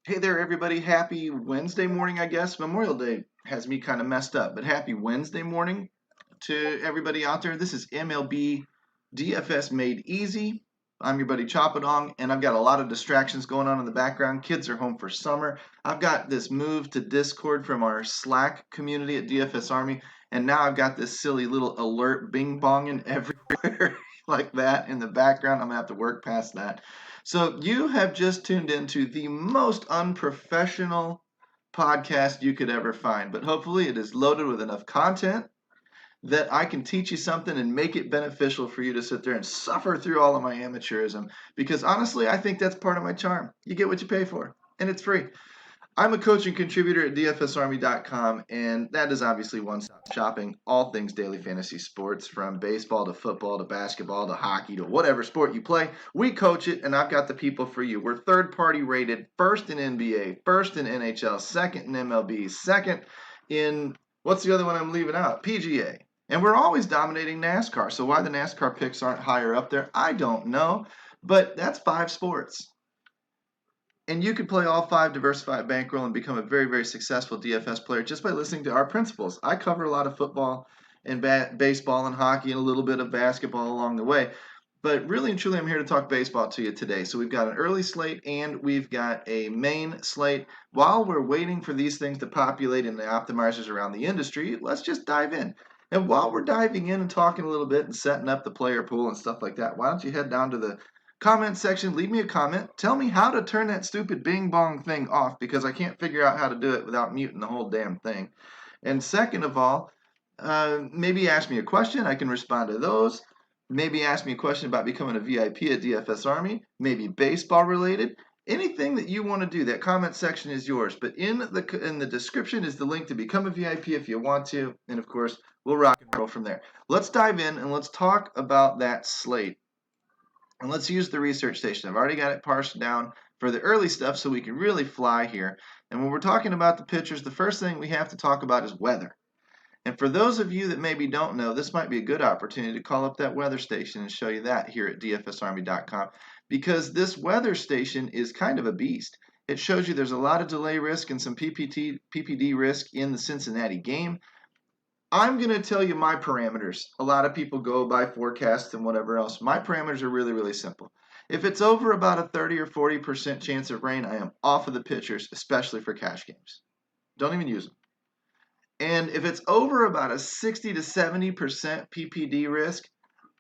Hey there, everybody. Happy Wednesday morning, I guess. Memorial Day has me kind of messed up, but happy Wednesday morning to everybody out there. This is MLB DFS Made Easy. I'm your buddy Choppadong, and I've got a lot of distractions going on in the background. Kids are home for summer. I've got this move to Discord from our Slack community at DFS Army, and now I've got this silly little alert bing bonging everywhere like that in the background. I'm going to have to work past that. So, you have just tuned into the most unprofessional podcast you could ever find, but hopefully it is loaded with enough content that I can teach you something and make it beneficial for you to sit there and suffer through all of my amateurism. Because honestly, I think that's part of my charm. You get what you pay for, and it's free. I'm a coach and contributor at DFSArmy.com, and that is obviously one-stop shopping, all things daily fantasy sports, from baseball to football to basketball to hockey to whatever sport you play. We coach it, and I've got the people for you. We're third-party rated, first in NBA, first in NHL, second in MLB, second in, what's the other one I'm leaving out? PGA. And we're always dominating NASCAR, so why the NASCAR picks aren't higher up there, I don't know, but that's 5 sports. And you could play all 5 diversified bankroll and become a very, very successful DFS player just by listening to our principles. I cover a lot of football and baseball and hockey and a little bit of basketball along the way. But really and truly, I'm here to talk baseball to you today. So we've got an early slate and we've got a main slate. While we're waiting for these things to populate in the optimizers around the industry, let's just dive in. And while we're diving in and talking a little bit and setting up the player pool and stuff like that, why don't you head down to the comment section, leave me a comment, tell me how to turn that stupid bing bong thing off, because I can't figure out how to do it without muting the whole damn thing. And second of all, maybe ask me a question, I can respond to those. Maybe ask me a question about becoming a VIP at DFS Army, maybe baseball related. Anything that you want to do, that comment section is yours. But in the description is the link to become a VIP if you want to, and of course we'll rock and roll from there. Let's dive in and let's talk about that slate. And let's use the research station. I've already got it parsed down for the early stuff so we can really fly here. And when we're talking about the pitchers, the first thing we have to talk about is weather. And for those of you that maybe don't know, this might be a good opportunity to call up that weather station and show you that here at dfsarmy.com, because this weather station is kind of a beast. It shows you there's a lot of delay risk and some PPD risk in the Cincinnati game. I'm going to tell you my parameters. A lot of people go by forecasts and whatever else. My parameters are really, really simple. If it's over about a 30 or 40% chance of rain, I am off of the pitchers, especially for cash games. Don't even use them. And if it's over about a 60 to 70% PPD risk,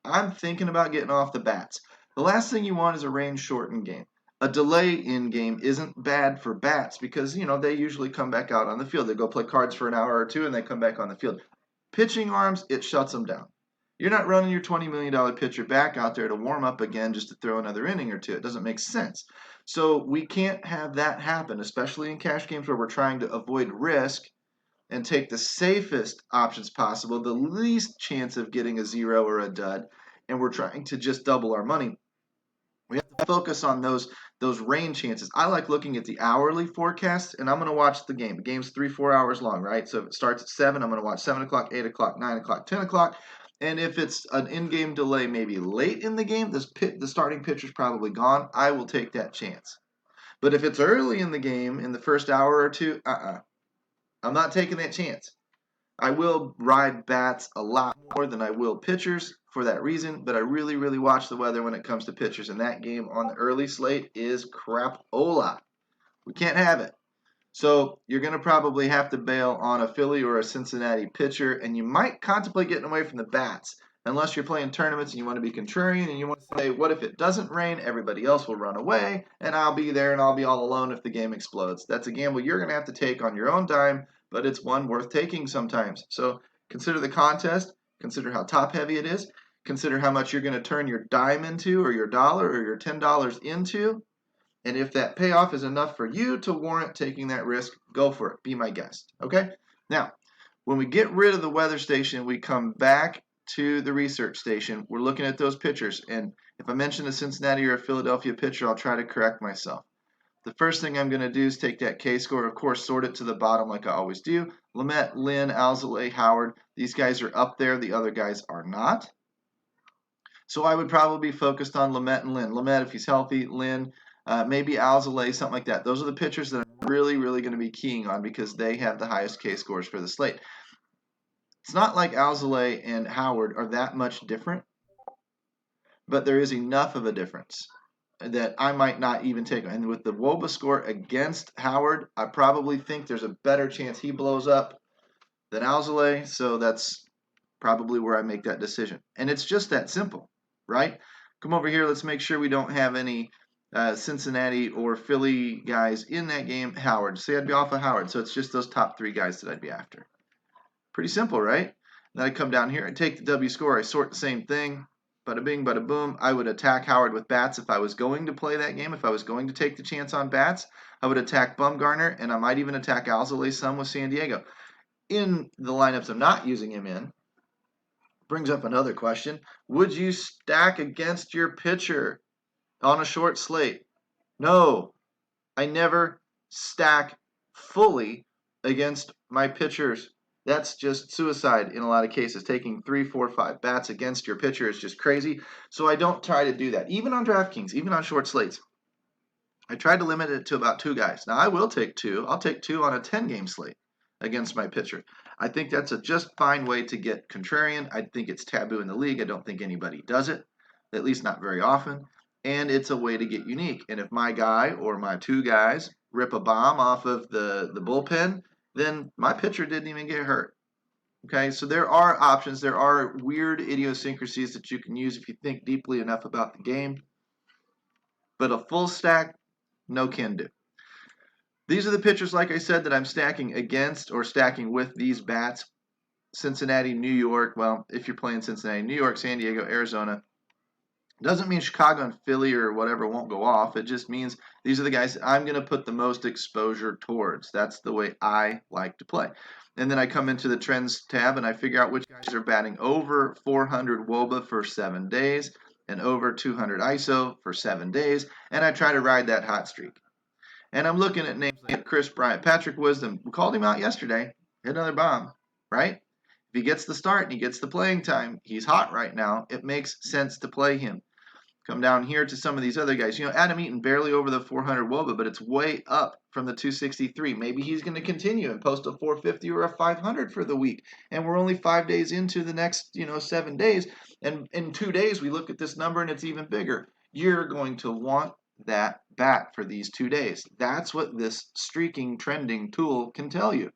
I'm thinking about getting off the bats. The last thing you want is a rain-shortened game. A delay in game isn't bad for bats because, they usually come back out on the field. They go play cards for an hour or two and they come back on the field. Pitching arms, it shuts them down. You're not running your $20 million pitcher back out there to warm up again just to throw another inning or two. It doesn't make sense. So we can't have that happen, especially in cash games where we're trying to avoid risk and take the safest options possible, the least chance of getting a zero or a dud, and we're trying to just double our money. We have to focus on those rain chances. I like looking at the hourly forecast, and I'm going to watch the game. The game's 3-4 hours long, right? So if it starts at 7, I'm going to watch 7 o'clock, 8 o'clock, 9 o'clock, 10 o'clock. And if it's an in-game delay, maybe late in the game, the starting pitcher's probably gone, I will take that chance. But if it's early in the game, in the first hour or two, I'm not taking that chance. I will ride bats a lot more than I will pitchers for that reason, but I really, really watch the weather when it comes to pitchers, and that game on the early slate is crapola. We can't have it. So you're going to probably have to bail on a Philly or a Cincinnati pitcher, and you might contemplate getting away from the bats unless you're playing tournaments and you want to be contrarian and you want to say, what if it doesn't rain? Everybody else will run away, and I'll be there and I'll be all alone if the game explodes. That's a gamble you're going to have to take on your own dime, but it's one worth taking sometimes. So consider the contest, consider how top heavy it is, consider how much you're going to turn your dime into or your dollar or your $10 into. And if that payoff is enough for you to warrant taking that risk, go for it. Be my guest. Okay? Now, when we get rid of the weather station, we come back to the research station. We're looking at those pitchers. And if I mention a Cincinnati or a Philadelphia pitcher, I'll try to correct myself. The first thing I'm going to do is take that K-score, of course, sort it to the bottom like I always do. Lamet, Lynn, Alzolay, Howard, these guys are up there. The other guys are not. So I would probably be focused on Lamet and Lynn. Lamet, if he's healthy, Lynn, maybe Alzolay, something like that. Those are the pitchers that I'm really, really going to be keying on because they have the highest K scores for the slate. It's not like Alzolay and Howard are that much different, but there is enough of a difference that I might not even take him. And with the WOBA score against Howard, I probably think there's a better chance he blows up than Alzolay, so that's probably where I make that decision. And it's just that simple, right? Come over here. Let's make sure we don't have any Cincinnati or Philly guys in that game. Howard. Say I'd be off of Howard, so it's just those top 3 guys that I'd be after. Pretty simple, right? Then I come down here and take the W score. I sort the same thing. Bada bing, bada boom. I would attack Howard with bats if I was going to play that game. If I was going to take the chance on bats, I would attack Bumgarner, and I might even attack Alzolay some with San Diego. In the lineups I'm not using him in, brings up another question. Would you stack against your pitcher on a short slate? No, I never stack fully against my pitchers. That's just suicide in a lot of cases. Taking 3, 4, 5 bats against your pitcher is just crazy. So I don't try to do that. Even on DraftKings, even on short slates, I try to limit it to about 2 guys. Now I will take 2. I'll take 2 on a 10-game slate against my pitcher. I think that's a just fine way to get contrarian. I think it's taboo in the league. I don't think anybody does it, at least not very often. And it's a way to get unique. And if my guy or my 2 guys rip a bomb off of the bullpen, then my pitcher didn't even get hurt. Okay, so there are options. There are weird idiosyncrasies that you can use if you think deeply enough about the game. But a full stack, no can do. These are the pitchers, like I said, that I'm stacking against or stacking with these bats. Cincinnati, New York. Well, if you're playing Cincinnati, New York, San Diego, Arizona. Doesn't mean Chicago and Philly or whatever won't go off. It just means these are the guys that I'm going to put the most exposure towards. That's the way I like to play. And then I come into the trends tab and I figure out which guys are batting over 400 WOBA for 7 days and over 200 ISO for 7 days. And I try to ride that hot streak. And I'm looking at names like Chris Bryant, Patrick Wisdom. We called him out yesterday. Hit another bomb, right? If he gets the start and he gets the playing time, he's hot right now. It makes sense to play him. Come down here to some of these other guys. Adam Eaton barely over the 400 WOBA, but it's way up from the 263. Maybe he's going to continue and post a 450 or a 500 for the week. And we're only 5 days into the next, 7 days. And in 2 days, we look at this number and it's even bigger. You're going to want that bat for these 2 days. That's what this streaking trending tool can tell you.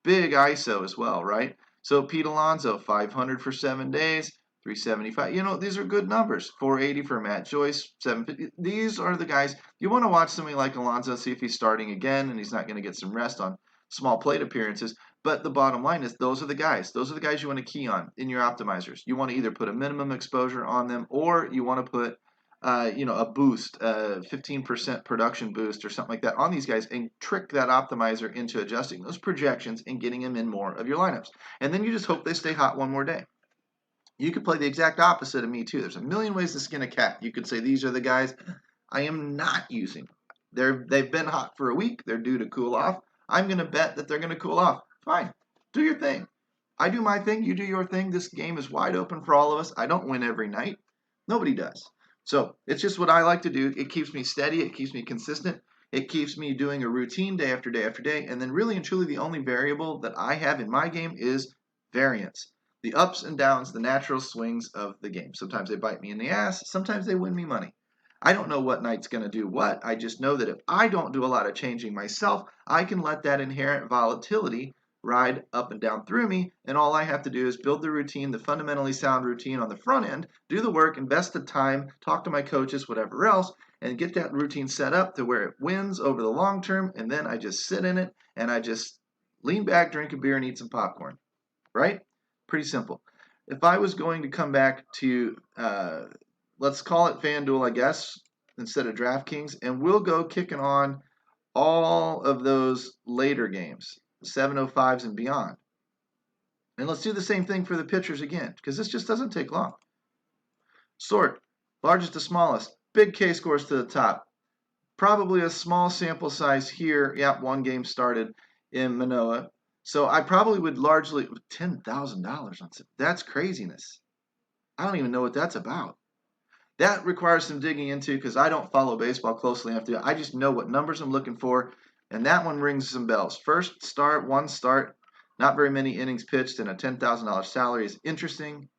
Big ISO as well, right? So Pete Alonso, 500 for 7 days, 375. These are good numbers. 480 for Matt Joyce, 750. These are the guys. You want to watch somebody like Alonso, see if he's starting again and he's not going to get some rest on small plate appearances. But the bottom line is those are the guys. Those are the guys you want to key on in your optimizers. You want to either put a minimum exposure on them or you want to put a boost, 15% production boost or something like that on these guys and trick that optimizer into adjusting those projections and getting them in more of your lineups. And then you just hope they stay hot one more day. You could play the exact opposite of me too. There's a million ways to skin a cat. You could say these are the guys I am not using. They've been hot for a week. They're due to cool off. I'm going to bet that they're going to cool off. Fine. Do your thing. I do my thing. You do your thing. This game is wide open for all of us. I don't win every night. Nobody does. So it's just what I like to do. It keeps me steady. It keeps me consistent. It keeps me doing a routine day after day after day. And then really and truly the only variable that I have in my game is variance. The ups and downs, the natural swings of the game. Sometimes they bite me in the ass. Sometimes they win me money. I don't know what night's going to do what. I just know that if I don't do a lot of changing myself, I can let that inherent volatility ride up and down through me, and all I have to do is build the routine, the fundamentally sound routine on the front end, do the work, invest the time, talk to my coaches, whatever else, and get that routine set up to where it wins over the long term, and then I just sit in it, and I just lean back, drink a beer, and eat some popcorn, right? Pretty simple. If I was going to come back to, let's call it Fanduel, I guess, instead of DraftKings, and we'll go kicking on all of those later games, 705s and beyond. And let's do the same thing for the pitchers again, because this just doesn't take long. Sort, largest to smallest, big K scores to the top. Probably a small sample size here. Yep, 1 game started in Manoa. So I probably would largely, $10,000 on it. That's craziness. I don't even know what that's about. That requires some digging into because I don't follow baseball closely enough to. I just know what numbers I'm looking for, and that one rings some bells. First start, one start, not very many innings pitched, and a $10,000 salary is interesting.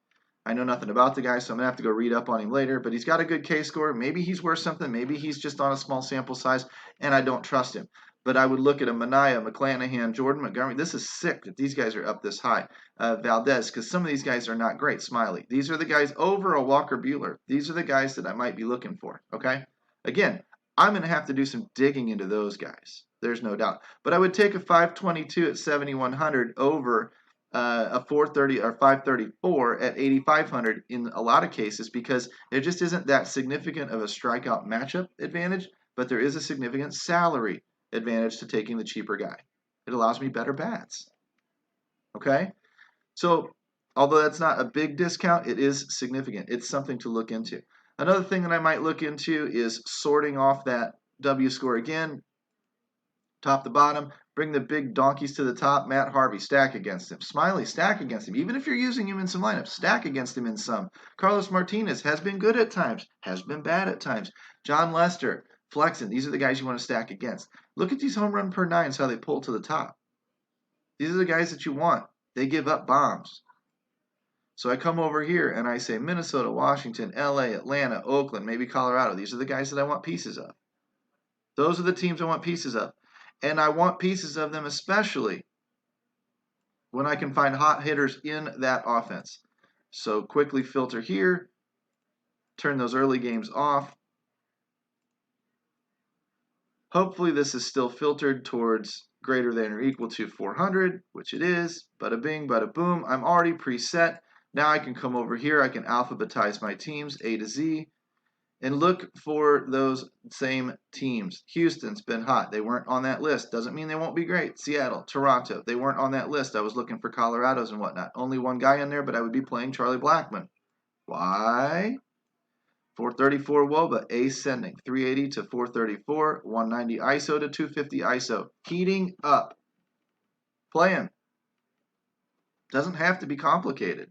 I know nothing about the guy, so I'm going to have to go read up on him later, but he's got a good K score. Maybe he's worth something. Maybe he's just on a small sample size, and I don't trust him. But I would look at a Manaea, McClanahan, Jordan Montgomery. This is sick that these guys are up this high. Valdez, because some of these guys are not great. Smiley. These are the guys over a Walker Buehler. These are the guys that I might be looking for, okay? Again, I'm going to have to do some digging into those guys. There's no doubt. But I would take a 522 at 7,100 over a 430 or 534 at 8,500 in a lot of cases because there just isn't that significant of a strikeout matchup advantage, but there is a significant salary advantage to taking the cheaper guy. It allows me better bats. Okay? So, although that's not a big discount, it is significant. It's something to look into. Another thing that I might look into is sorting off that W score again, top to bottom. Bring the big donkeys to the top. Matt Harvey, stack against him. Smiley, stack against him. Even if you're using him in some lineups, stack against him in some. Carlos Martinez has been good at times, has been bad at times. John Lester, Flexen, these are the guys you want to stack against. Look at these home run per nines, how they pull to the top. These are the guys that you want. They give up bombs. So I come over here and I say Minnesota, Washington, LA, Atlanta, Oakland, maybe Colorado. These are the guys that I want pieces of. Those are the teams I want pieces of. And I want pieces of them especially when I can find hot hitters in that offense. So quickly filter here, turn those early games off. Hopefully this is still filtered towards greater than or equal to 400, which it is. Bada bing, bada boom. I'm already preset. Now I can come over here. I can alphabetize my teams, A to Z, and look for those same teams. Houston's been hot. They weren't on that list. Doesn't mean they won't be great. Seattle, Toronto, they weren't on that list. I was looking for Colorado's and whatnot. Only one guy in there, but I would be playing Charlie Blackmon. Why? 434 WOBA, ascending. 380 to 434, 190 ISO to 250 ISO. Heating up. Playing. Doesn't have to be complicated.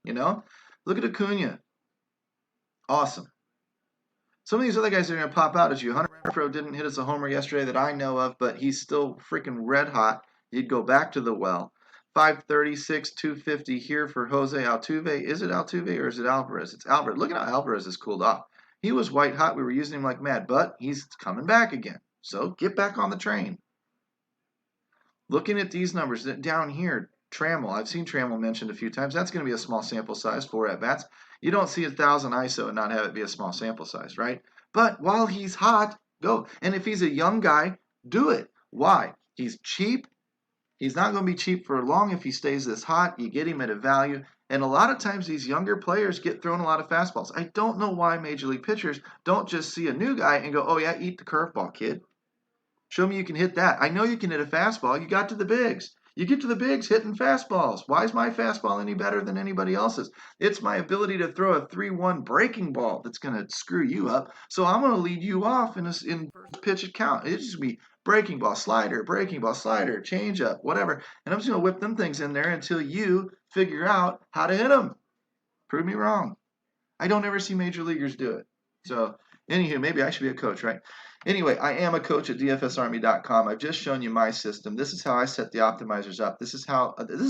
You know? Look at Acuna. Awesome. Some of these other guys are going to pop out at you. Hunter Renfroe didn't hit us a homer yesterday that I know of, but he's still freaking red hot. You'd go back to the well. 536, 250 here for Jose Altuve. Is it Altuve or is it Alvarez? It's Alvarez. Look at how Alvarez has cooled off. He was white hot. We were using him like mad, but he's coming back again. So get back on the train. Looking at these numbers down here, Trammell. I've seen Trammell mentioned a few times. That's going to be a small sample size, 4 at-bats. You don't see 1,000 ISO and not have it be a small sample size, right? But while he's hot, go. And if he's a young guy, do it. Why? He's cheap. He's not going to be cheap for long if he stays this hot. You get him at a value. And a lot of times these younger players get thrown a lot of fastballs. I don't know why Major League pitchers don't just see a new guy and go, oh yeah, eat the curveball, kid. Show me you can hit that. I know you can hit a fastball. You got to the bigs. You get to the bigs hitting fastballs. Why is my fastball any better than anybody else's? It's my ability to throw a 3-1 breaking ball that's going to screw you up. So I'm going to lead you off in first pitch at count. It's just be breaking ball, slider, change up, whatever. And I'm just going to whip them things in there until you figure out how to hit them. Prove me wrong. I don't ever see major leaguers do it. So, anywho, maybe I should be a coach, right? Anyway, I am a coach at DFSArmy.com. I've just shown you my system. This is how I set the optimizers up. This is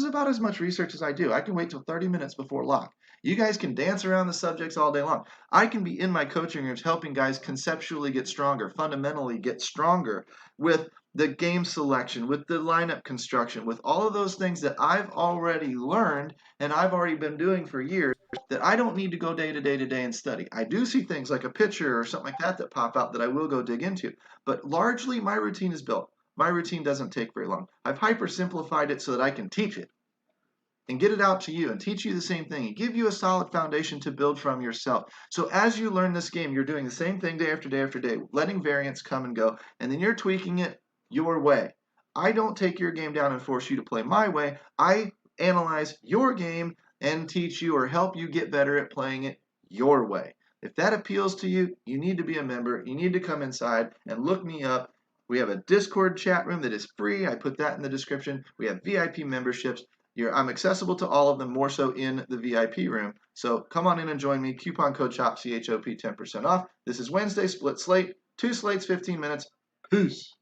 about as much research as I do. I can wait till 30 minutes before lock. You guys can dance around the subjects all day long. I can be in my coaching rooms helping guys conceptually get stronger, fundamentally get stronger with the game selection, with the lineup construction, with all of those things that I've already learned and I've already been doing for years that I don't need to go day to day and study. I do see things like a pitcher or something like that pop out that I will go dig into. But largely my routine is built. My routine doesn't take very long. I've hyper simplified it so that I can teach it and get it out to you and teach you the same thing and give you a solid foundation to build from yourself. So as you learn this game, you're doing the same thing day after day after day, letting variants come and go, and then you're tweaking it your way. I don't take your game down and force you to play my way. I analyze your game and teach you or help you get better at playing it your way. If that appeals to you, you need to be a member. You need to come inside and look me up. We have a Discord chat room that is free. I put that in the description. We have VIP memberships. I'm accessible to all of them, more so in the VIP room. So come on in and join me. Coupon code CHOP, CHOP, 10% off. This is Wednesday, split slate. 2 slates, 15 minutes. Peace.